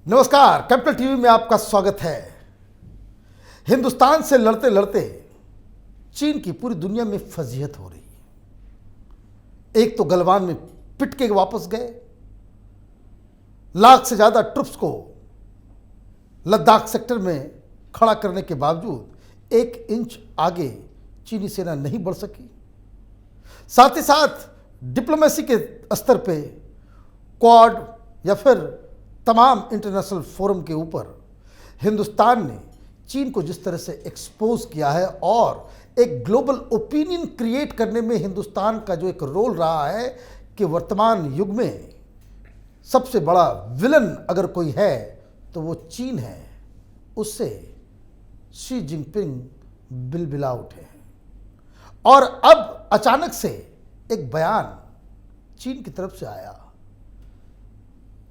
नमस्कार, capital TV में आपका स्वागत है। हिंदुस्तान से लड़ते लड़ते चीन की पूरी दुनिया में फजीहत हो रही है। एक तो गलवान में पिट के वापस गए, लाख से ज्यादा ट्रुप्स को लद्दाख सेक्टर में खड़ा करने के बावजूद 1 इंच आगे चीनी सेना नहीं बढ़ सकी। साथ ही साथ डिप्लोमेसी के स्तर पे क्वाड या फिर तमाम इंटरनेशनल फोरम के ऊपर हिंदुस्तान ने चीन को जिस तरह से एक्सपोज किया है और एक ग्लोबल ओपिनियन क्रिएट करने में हिंदुस्तान का जो एक रोल रहा है कि वर्तमान युग में सबसे बड़ा विलन अगर कोई है तो वो चीन है, उससे शी जिनपिंग बिलबिला उठे हैं। और अब अचानक से एक बयान चीन की तरफ से आया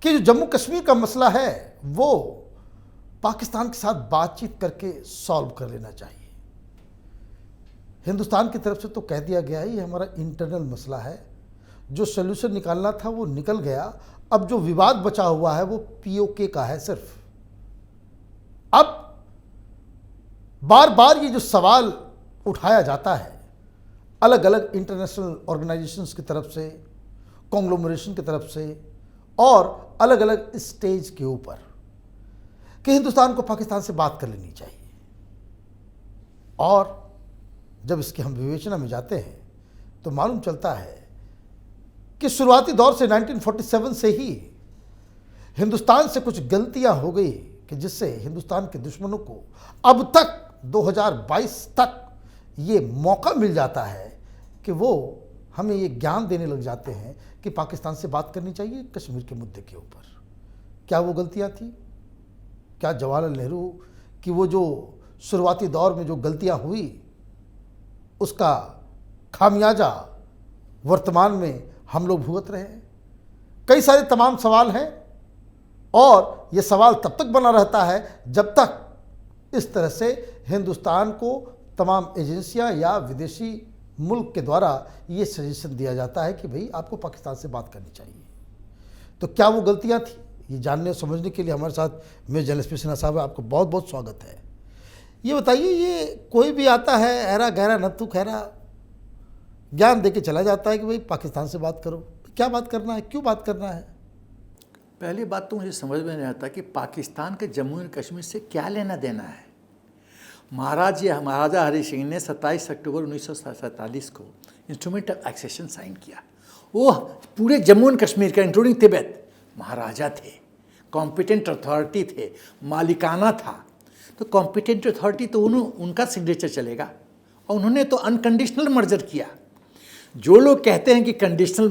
कि जो जम्मू कश्मीर का मसला है वो पाकिस्तान के साथ बातचीत करके सॉल्व कर लेना चाहिए। हिंदुस्तान की तरफ से तो कह दिया गया है ये हमारा इंटरनल मसला है, जो सॉल्यूशन निकालना था वो निकल गया, अब जो विवाद बचा हुआ है वो पीओके का है सिर्फ। अब बार बार ये जो सवाल उठाया जाता है अलग अलग इंटरनेशनल ऑर्गेनाइजेशंस की तरफ से, कॉन्ग्लोमरेशन की तरफ से और अलग अलग स्टेज के ऊपर कि हिंदुस्तान को पाकिस्तान से बात कर लेनी चाहिए। और जब इसकी हम विवेचना में जाते हैं तो मालूम चलता है कि शुरुआती दौर से 1947 से ही हिंदुस्तान से कुछ गलतियां हो गई कि जिससे हिंदुस्तान के दुश्मनों को अब तक 2022 तक ये मौका मिल जाता है कि वो हमें ये ज्ञान देने लग जाते हैं कि पाकिस्तान से बात करनी चाहिए कश्मीर के मुद्दे के ऊपर। क्या वो गलतियां थी? क्या जवाहरलाल नेहरू की वो जो शुरुआती दौर में जो गलतियां हुई उसका खामियाजा वर्तमान में हम लोग भुगत रहे हैं? कई सारे तमाम सवाल हैं और ये सवाल तब तक बना रहता है जब तक इस तरह से हिंदुस्तान को तमाम एजेंसियां या विदेशी मुल्क के द्वारा ये सजेशन दिया जाता है कि भाई आपको पाकिस्तान से बात करनी चाहिए। तो क्या वो गलतियां थी? ये जानने और समझने के लिए हमारे साथ मेजर जनरल सिन्हा साहब है, आपको बहुत बहुत स्वागत है। ये बताइए, ये कोई भी आता है ऐरा गहरा नत्थु खैरा ज्ञान दे के चला जाता है कि भाई पाकिस्तान से बात करो। क्या बात करना है, क्यों बात करना है? पहली बात तो मुझे समझ में नहीं आता कि पाकिस्तान के जम्मू और कश्मीर से क्या लेना देना है। महाराजा हरि सिंह ने 27 अक्टूबर 1947 को इंस्ट्रूमेंट ऑफ एक्सेशन साइन किया। वो पूरे जम्मू एंड कश्मीर का इंक्लूडिंग तिब्बत महाराजा थे, कॉम्पिटेंट अथॉरिटी थे, मालिकाना था। तो कॉम्पिटेंट अथॉरिटी तो उनका सिग्नेचर चलेगा और उन्होंने तो अनकंडीशनल मर्जर किया। जो लोग कहते हैं कि कंडीशनल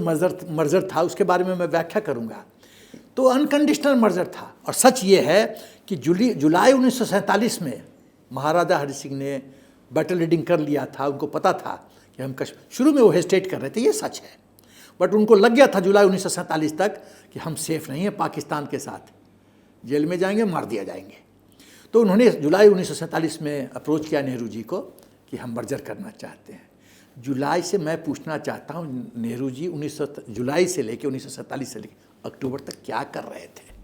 मर्जर था उसके बारे में मैं व्याख्या करूँगा। तो अनकंडीशनल मर्जर था और सच ये है कि जुलाई 1947 में महाराजा हरि सिंह ने बैटल लीडिंग कर लिया था। उनको पता था कि हम शुरू में वो हेजिटेट कर रहे थे, ये सच है, बट उनको लग गया था जुलाई 1947 तक कि हम सेफ नहीं हैं पाकिस्तान के साथ, जेल में जाएंगे, मार दिया जाएंगे। तो उन्होंने जुलाई 1947 में अप्रोच किया नेहरू जी को कि हम मर्जर करना चाहते हैं। जुलाई से मैं पूछना चाहता हूँ, नेहरू जी जुलाई से लेकर 1947 से लेकर अक्टूबर तक क्या कर रहे थे?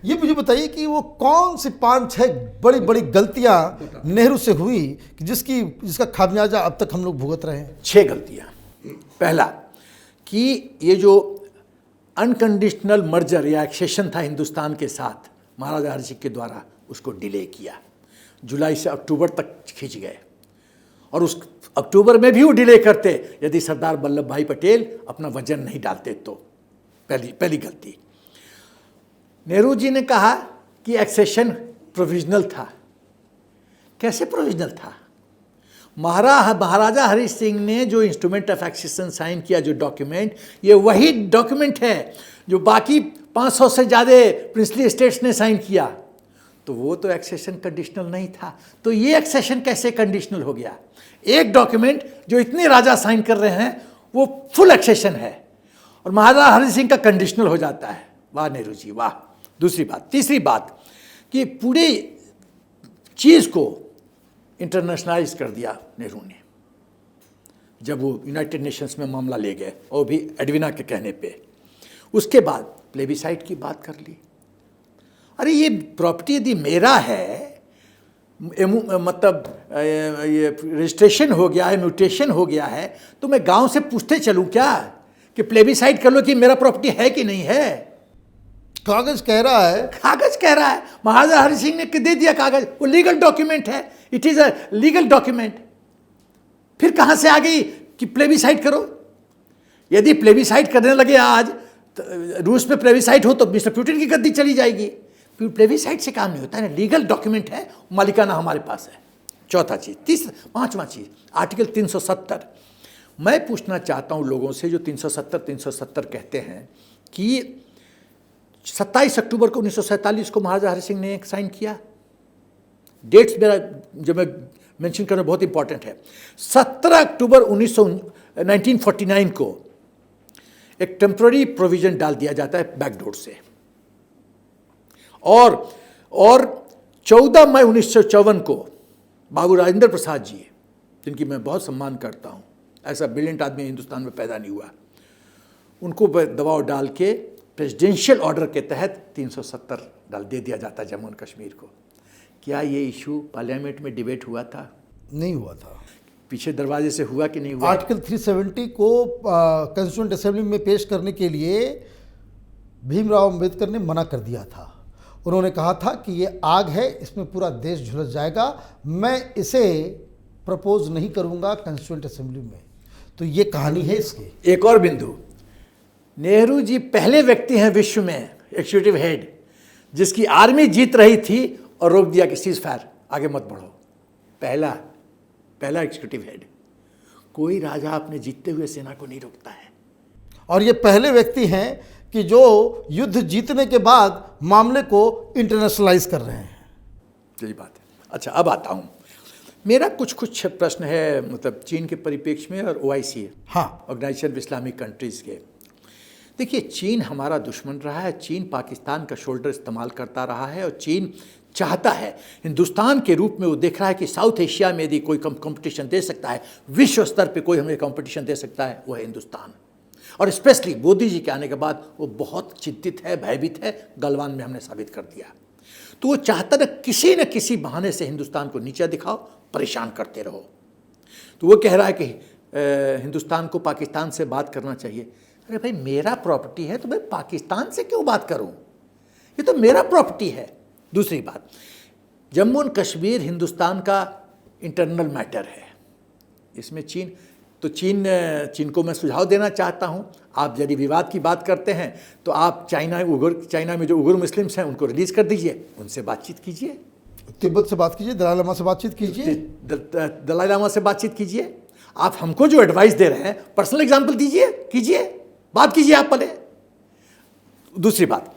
ये मुझे बताइए कि वो कौन सी 5-6 बड़ी बड़ी गलतियां नेहरू से हुई कि जिसका खामियाजा अब तक हम लोग भुगत रहे हैं? 6 गलतियां। पहला कि ये जो अनकंडीशनल मर्जर या एक्सेशन था हिंदुस्तान के साथ महाराजा हरि सिंह के द्वारा, उसको डिले किया, जुलाई से अक्टूबर तक खींच गए। और उस अक्टूबर में भी वो डिले करते यदि सरदार वल्लभ भाई पटेल अपना वजन नहीं डालते तो। पहली गलती। नेहरू जी ने कहा कि एक्सेशन प्रोविजनल था। कैसे प्रोविजनल था? महाराजा हरि सिंह ने जो इंस्ट्रूमेंट ऑफ एक्सेशन साइन किया, जो डॉक्यूमेंट, ये वही डॉक्यूमेंट है जो बाकी 500 से ज़्यादा प्रिंसली स्टेट्स ने साइन किया। तो वो तो एक्सेशन कंडीशनल नहीं था। तो ये एक्सेशन कैसे कंडीशनल हो गया? एक डॉक्यूमेंट जो इतने राजा साइन कर रहे हैं वो फुल एक्सेशन है और महाराजा हरि सिंह का कंडीशनल हो जाता है। वाह नेहरू जी, वाह। दूसरी बात। तीसरी बात कि पूरी चीज़ को इंटरनेशनलाइज कर दिया नेहरू ने जब वो यूनाइटेड नेशंस में मामला ले गए, और भी एडविना के कहने पे। उसके बाद प्लेबिसाइट की बात कर ली अरे ये प्रॉपर्टी यदि मेरा है, मतलब ये रजिस्ट्रेशन हो गया है, म्यूटेशन हो गया है, तो मैं गांव से पूछते चलूं क्या कि प्लेबिसाइड कर लो कि मेरा प्रॉपर्टी है कि नहीं है? कागज कह रहा है, कागज कह रहा है। महाराजा हरि सिंह ने दे दिया कागज, वो लीगल डॉक्यूमेंट है, it is a legal document. फिर कहां से आ गई कि प्लेबिसाइड करो? यदि प्लेबिसाइड करने लगे आज, तो रूस में प्लेबिसाइड हो तो मिस्टर पुतिन की गद्दी चली जाएगी। प्लेबिसाइड से काम नहीं होता है ना, लीगल डॉक्यूमेंट है, मालिकाना हमारे पास है। चौथा चीज, पांचवा चीज, आर्टिकल 370। मैं पूछना चाहता हूं लोगों से जो 370 कहते हैं कि 27 अक्टूबर को 1947 को महाराजा हरि सिंह ने साइन किया। डेट्स मेरा जो मैं मेंशन करना बहुत इंपॉर्टेंट है। 17 अक्टूबर 1949 को एक टेम्पररी प्रोविजन डाल दिया जाता है बैकडोर से, और 14 मई 1954 को बाबू राजेंद्र प्रसाद जी, जिनकी मैं बहुत सम्मान करता हूँ, ऐसा ब्रिलियंट आदमी हिंदुस्तान में पैदा नहीं हुआ, उनको दबाव डाल के प्रेसिडेंशियल ऑर्डर के तहत 370 डाल दे दिया जाता जम्मू एंड कश्मीर को। क्या ये इशू पार्लियामेंट में डिबेट हुआ था? नहीं हुआ था। पीछे दरवाजे से हुआ कि नहीं हुआ? आर्टिकल 370 को कॉन्स्टिट्यूएंट असेंबली में पेश करने के लिए भीमराव अंबेडकर ने मना कर दिया था। उन्होंने कहा था कि ये आग है, इसमें पूरा देश झुलस जाएगा, मैं इसे प्रपोज नहीं करूंगा कॉन्स्टिट्यूएंट असेंबली में। तो ये कहानी है इसकी। एक और बिंदु, नेहरू जी पहले व्यक्ति हैं विश्व में, एक्जीक्यूटिव हेड, जिसकी आर्मी जीत रही थी और रोक दिया कि सीज फायर, आगे मत बढ़ो। पहला एक्जीक्यूटिव हेड। कोई राजा अपने जीतते हुए सेना को नहीं रोकता है। और ये पहले व्यक्ति हैं कि जो युद्ध जीतने के बाद मामले को इंटरनेशनलाइज कर रहे हैं। सही बात है। अच्छा, अब आता हूँ, मेरा कुछ प्रश्न है, मतलब चीन के परिप्रेक्ष्य में और OIC, हाँ, ऑर्गेनाइजेशन ऑफ इस्लामिक कंट्रीज़ के। देखिए, चीन हमारा दुश्मन रहा है, चीन पाकिस्तान का शोल्डर इस्तेमाल करता रहा है, और चीन चाहता है हिंदुस्तान के रूप में, वो देख रहा है कि साउथ एशिया में यदि कोई कंपटीशन दे सकता है, विश्व स्तर पे कोई हमें कंपटीशन दे सकता है, वो है हिंदुस्तान। और स्पेशली मोदी जी के आने के बाद वो बहुत चिंतित है, भयभीत है। गलवान में हमने साबित कर दिया। तो वो चाहता है किसी न किसी बहाने से हिंदुस्तान को नीचा दिखाओ, परेशान करते रहो। तो वो कह रहा है कि हिंदुस्तान को पाकिस्तान से बात करना चाहिए। अरे भाई, मेरा प्रॉपर्टी है तो मैं पाकिस्तान से क्यों बात करूं? ये तो मेरा प्रॉपर्टी है। दूसरी बात, जम्मू एंड कश्मीर हिंदुस्तान का इंटरनल मैटर है। इसमें चीन को मैं सुझाव देना चाहता हूं, आप यदि विवाद की बात करते हैं तो आप चाइना में जो उइगर मुस्लिम्स हैं उनको रिलीज कर दीजिए, उनसे बातचीत कीजिए, तिब्बत से बात कीजिए, दलाई लामा से बातचीत कीजिए, दलाई लामा से बातचीत कीजिए। आप हमको जो एडवाइस दे रहे हैं, पर्सनल एग्जाम्पल दीजिए, कीजिए, बात कीजिए आप पहले। दूसरी बात,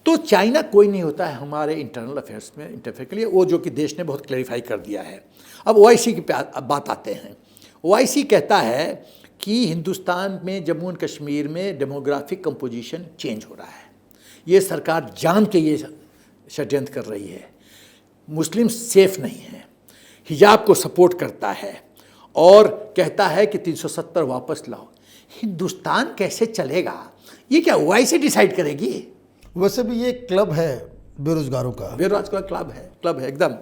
तो चाइना कोई नहीं होता है हमारे इंटरनल अफेयर्स में इंटरफेयर के लिए, वो जो कि देश ने बहुत क्लैरिफाई कर दिया है। अब OIC की बात आते हैं। OIC कहता है कि हिंदुस्तान में जम्मू एंड कश्मीर में डेमोग्राफिक कंपोजिशन चेंज हो रहा है। ये सरकार जान के ये षड्यंत्र कर रही है। मुस्लिम सेफ नहीं है, हिजाब को सपोर्ट करता है और कहता है कि 370 वापस लाओ। हिंदुस्तान कैसे चलेगा? ये क्या OIC डिसाइड करेगी? वैसे भी ये क्लब है बेरोजगारों का, बेरोजगार क्लब है एकदम।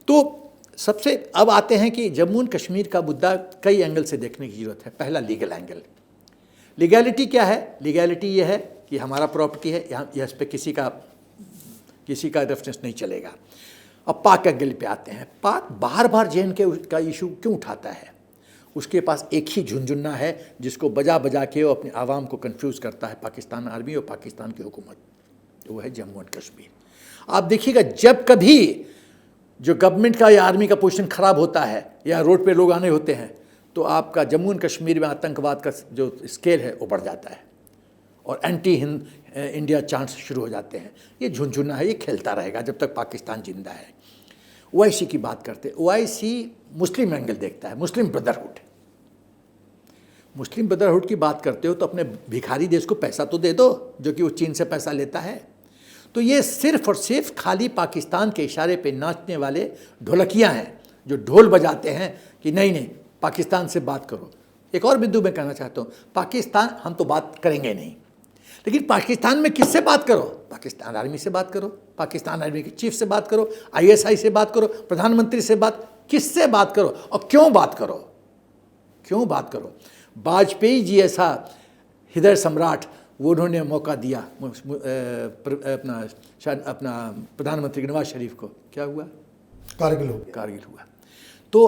तो सबसे अब आते हैं कि जम्मू एंड कश्मीर का मुद्दा कई एंगल से देखने की जरूरत है। पहला, लीगल एंगल। लीगैलिटी क्या है? लीगैलिटी ये है कि हमारा प्रॉपर्टी है, यहाँ इस पर किसी का रेफरेंस नहीं चलेगा। अब पाक एंगल पे आते हैं। पाक बार बार JNK का इशू क्यों उठाता है? उसके पास एक ही झुंझुन्ना है जिसको बजा के वो अपने आवाम को कंफ्यूज करता है, पाकिस्तान आर्मी और पाकिस्तान की हुकूमत, वो है जम्मू एंड कश्मीर। आप देखिएगा, जब कभी जो गवर्नमेंट का या आर्मी का पोजीशन खराब होता है या रोड पे लोग आने होते हैं, तो आपका जम्मू एंड कश्मीर में आतंकवाद का जो स्केल है वो बढ़ जाता है और एंटी इंडिया चांस शुरू हो जाते हैं। ये झुंझुना है, ये खेलता रहेगा जब तक पाकिस्तान जिंदा है। OIC की बात करते हैं। OIC मुस्लिम एंगल देखता है, मुस्लिम ब्रदरहुड की बात करते हो तो अपने भिखारी देश को पैसा तो दे दो, जो कि वो चीन से पैसा लेता है। तो ये सिर्फ और सिर्फ खाली पाकिस्तान के इशारे पे नाचने वाले ढोलकियाँ हैं जो ढोल बजाते हैं कि नहीं पाकिस्तान से बात करो। एक और बिंदु मैं कहना चाहता हूँ, पाकिस्तान हम तो बात करेंगे नहीं, लेकिन पाकिस्तान में किससे बात करो? पाकिस्तान आर्मी से बात करो, पाकिस्तान आर्मी के चीफ से बात करो, ISI से बात करो, प्रधानमंत्री से बात, किससे बात करो और क्यों बात करो? क्यों बात करो? वाजपेयी जी ऐसा हृदय सम्राट, वो उन्होंने मौका दिया अपना प्रधानमंत्री नवाज शरीफ को, क्या हुआ? कारगिल हुआ। तो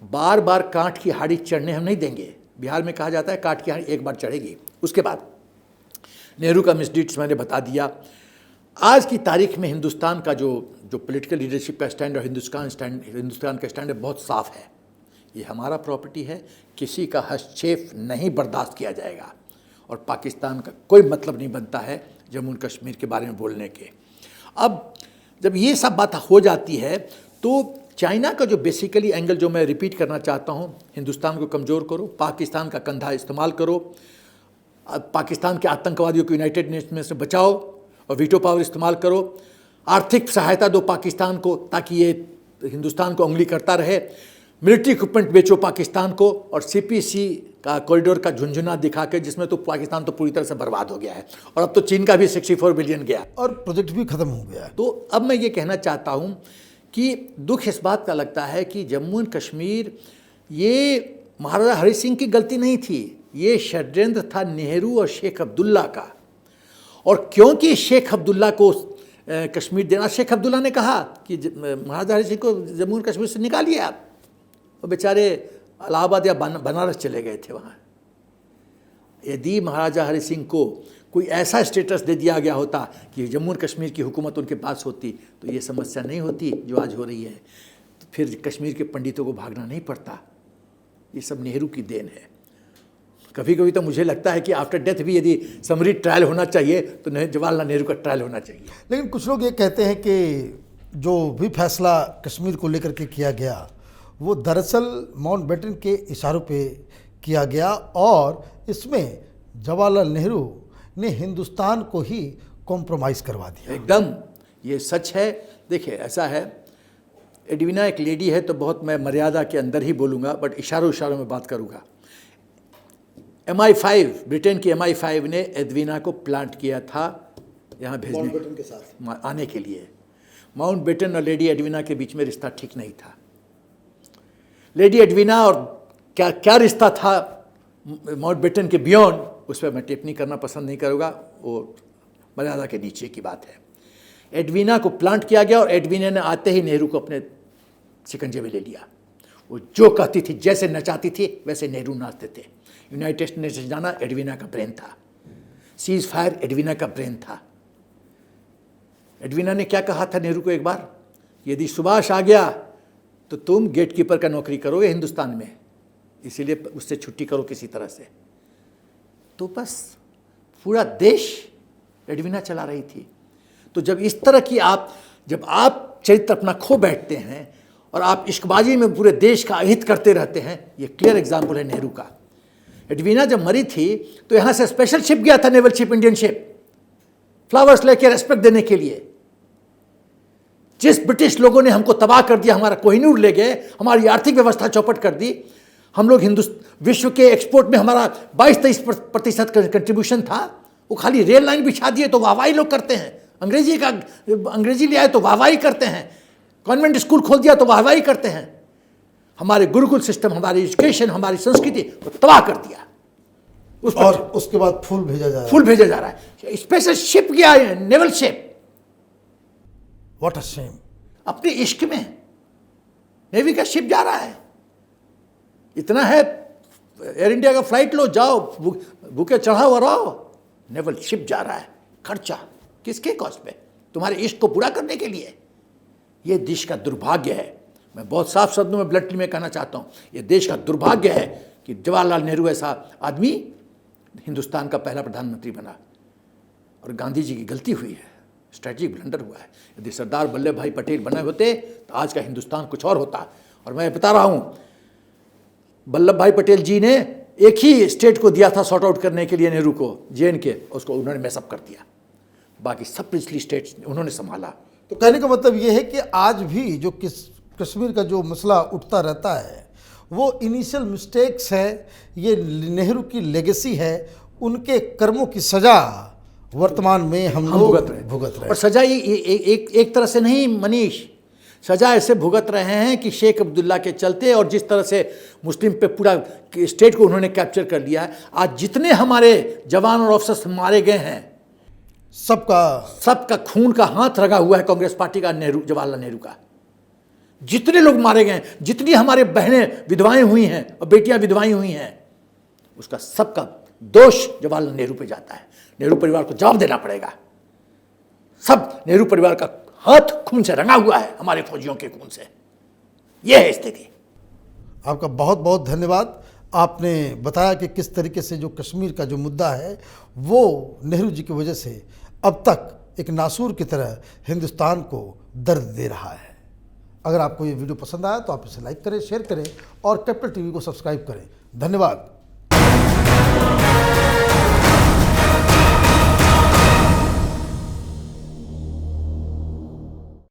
बार बार कांट की हाड़ी चढ़ने हम नहीं देंगे। बिहार में कहा जाता है कांट की हाड़ी एक बार चढ़ेगी। उसके बाद नेहरू का मिसडीड्स मैंने बता दिया। आज की तारीख में हिंदुस्तान का जो पॉलिटिकल लीडरशिप का स्टैंड और हिंदुस्तान का स्टैंड बहुत साफ है। ये हमारा प्रॉपर्टी है, किसी का हस्तक्षेप नहीं बर्दाश्त किया जाएगा और पाकिस्तान का कोई मतलब नहीं बनता है जम्मू और कश्मीर के बारे में बोलने के। अब जब ये सब बात हो जाती है तो चाइना का जो बेसिकली एंगल जो मैं रिपीट करना चाहता हूँ, हिंदुस्तान को कमज़ोर करो, पाकिस्तान का कंधा इस्तेमाल करो, पाकिस्तान के आतंकवादियों को यूनाइटेड नेशन में से बचाओ और वीटो पावर इस्तेमाल करो, आर्थिक सहायता दो पाकिस्तान को ताकि ये हिंदुस्तान को उंगली करता रहे, मिलिट्री इक्विपमेंट बेचो पाकिस्तान को और CPC का कॉरिडोर का झुंझुना दिखा के, जिसमें तो पाकिस्तान तो पूरी तरह से बर्बाद हो गया है और अब तो चीन का भी 64 बिलियन गया और प्रोजेक्ट भी खत्म हो गया है। तो अब मैं ये कहना चाहता हूँ कि दुख इस बात का लगता है कि जम्मू एंड कश्मीर ये महाराजा हरि सिंह की गलती नहीं थी, ये षड्यंत्र था नेहरू और शेख अब्दुल्ला का। और क्योंकि शेख अब्दुल्ला को कश्मीर देना, शेख अब्दुल्ला ने कहा कि महाराजा हरि सिंह को जम्मू एंड कश्मीर से निकालिए आप, और बेचारे इलाहाबाद या बनारस चले गए थे वहाँ। यदि महाराजा हरि सिंह को कोई ऐसा स्टेटस दे दिया गया होता कि जम्मू और कश्मीर की हुकूमत उनके पास होती तो ये समस्या नहीं होती जो आज हो रही है। तो फिर कश्मीर के पंडितों को भागना नहीं पड़ता। ये सब नेहरू की देन है। कभी कभी तो मुझे लगता है कि आफ्टर डेथ भी यदि समरी ट्रायल होना चाहिए तो जवाहरलाल नेहरू का ट्रायल होना चाहिए। लेकिन कुछ लोग ये कहते हैं कि जो भी फैसला कश्मीर को लेकर के किया गया वो दरअसल माउंटबेटन के इशारों पे किया गया और इसमें जवाहरलाल नेहरू ने हिंदुस्तान को ही कॉम्प्रोमाइज़ करवा दिया। एकदम ये सच है। देखिए ऐसा है, एडविना एक लेडी है तो बहुत मैं मर्यादा के अंदर ही बोलूँगा, बट इशारों में बात करूँगा। MI5 ब्रिटेन की MI5 ने एडविना को प्लांट किया था यहाँ भेजने के साथ आने के लिए। माउंटबेटन और लेडी एडविना के बीच में रिश्ता ठीक नहीं था। लेडी एडविना और क्या रिश्ता था माउंटबेटन के बियॉन्ड, उस पर मैं टिप्पणी करना पसंद नहीं करूँगा, वो मर्यादा के नीचे की बात है। एडविना को प्लांट किया गया और एडविना ने आते ही नेहरू को अपने शिकंजे में ले लिया। वो जो कहती थी, जैसे नचाती थी वैसे नेहरू नाचते थे। यूनाइटेड नेशन जाना एडविना का ब्रेन था, सीज फायर एडविना का ब्रेन था। एडविना ने क्या कहा था नेहरू को एक बार, यदि सुभाष आ गया तो तुम गेटकीपर का नौकरी करोगे हिंदुस्तान में, इसीलिए उससे छुट्टी करो किसी तरह से। तो बस पूरा देश एडविना चला रही थी। तो जब इस तरह की जब आप चरित्र अपना खो बैठते हैं और आप इश्कबाजी में पूरे देश का अहित करते रहते हैं, ये क्लियर एग्जाम्पल है नेहरू का। एडविना जब मरी थी तो यहाँ से स्पेशल शिप गया था, naval ship, Indian ship, flowers लेके रेस्पेक्ट देने के लिए। जिस ब्रिटिश लोगों ने हमको तबाह कर दिया, हमारा कोहिनूर ले गए, हमारी आर्थिक व्यवस्था चौपट कर दी, हम लोग विश्व के एक्सपोर्ट में हमारा 22-23% कंट्रीब्यूशन था, वो खाली रेल लाइन बिछा दिए तो वाहवाही लोग करते हैं, अंग्रेजी ले आए तो वाहवाही करते हैं, कॉन्वेंट स्कूल खोल दिया तो वाहवाही करते हैं। हमारे गुरुकुल सिस्टम, हमारी एजुकेशन, हमारी संस्कृति को तबाह कर दिया। और उसके बाद फूल भेजा जा रहा है। स्पेशल शिप गया है, naval ship. What a shame. अपने इश्क में नेवी का शिप जा रहा है। इतना है, एयर इंडिया का फ्लाइट लो, जाओ, बुके चढ़ाओ और आओ। नेवल शिप जा रहा है, खर्चा किसके कॉस्ट पे? तुम्हारे इश्क को पूरा करने के लिए। ये देश का दुर्भाग्य है। मैं बहुत साफ शब्दों में ब्लंटली में कहना चाहता हूँ, ये देश का दुर्भाग्य है कि जवाहरलाल नेहरू ऐसा आदमी हिंदुस्तान का पहला प्रधानमंत्री बना। और गांधी जी की गलती हुई है, स्ट्रेटेजिक ब्लंडर हुआ है। यदि सरदार वल्लभ भाई पटेल बने होते तो आज का हिंदुस्तान कुछ और होता। और मैं बता रहा हूँ, वल्लभ भाई पटेल जी ने एक ही स्टेट को दिया था सॉर्ट आउट करने के लिए नेहरू को, JNK, उसको उन्होंने मैसअप कर दिया। बाकी सब पिछली स्टेट्स उन्होंने संभाला। तो कहने का मतलब ये है कि आज भी जो कश्मीर का जो मसला उठता रहता है वो इनिशियल मिस्टेक्स है, ये नेहरू की लेगेसी है, उनके कर्मों की सजा वर्तमान में हम लोग भुगत रहे। और सजा ये एक तरह से नहीं मनीष, सजा ऐसे भुगत रहे हैं कि शेख अब्दुल्ला के चलते और जिस तरह से मुस्लिम पे पूरा स्टेट को उन्होंने कैप्चर कर लिया है, आज जितने हमारे जवान और अफसर मारे गए हैं सबका खून का हाथ रगा हुआ है कांग्रेस पार्टी का, जवाहरलाल नेहरू का। जितने लोग मारे गए हैं, जितनी हमारे बहनें विधवाएं हुई हैं और बेटियां विधवाएं हुई हैं, उसका सबका दोष जवाहरलाल नेहरू पे जाता है। नेहरू परिवार को जवाब देना पड़ेगा। सब नेहरू परिवार का हाथ खून से रंगा हुआ है, हमारे फौजियों के खून से। यह है स्थिति। आपका बहुत बहुत धन्यवाद। आपने बताया कि किस तरीके से जो कश्मीर का जो मुद्दा है वो नेहरू जी की वजह से अब तक एक नासूर की तरह हिंदुस्तान को दर्द दे रहा है। अगर आपको ये वीडियो पसंद आया तो आप इसे लाइक करें, शेयर करें और कैपिटल टीवी को सब्सक्राइब करें। धन्यवाद।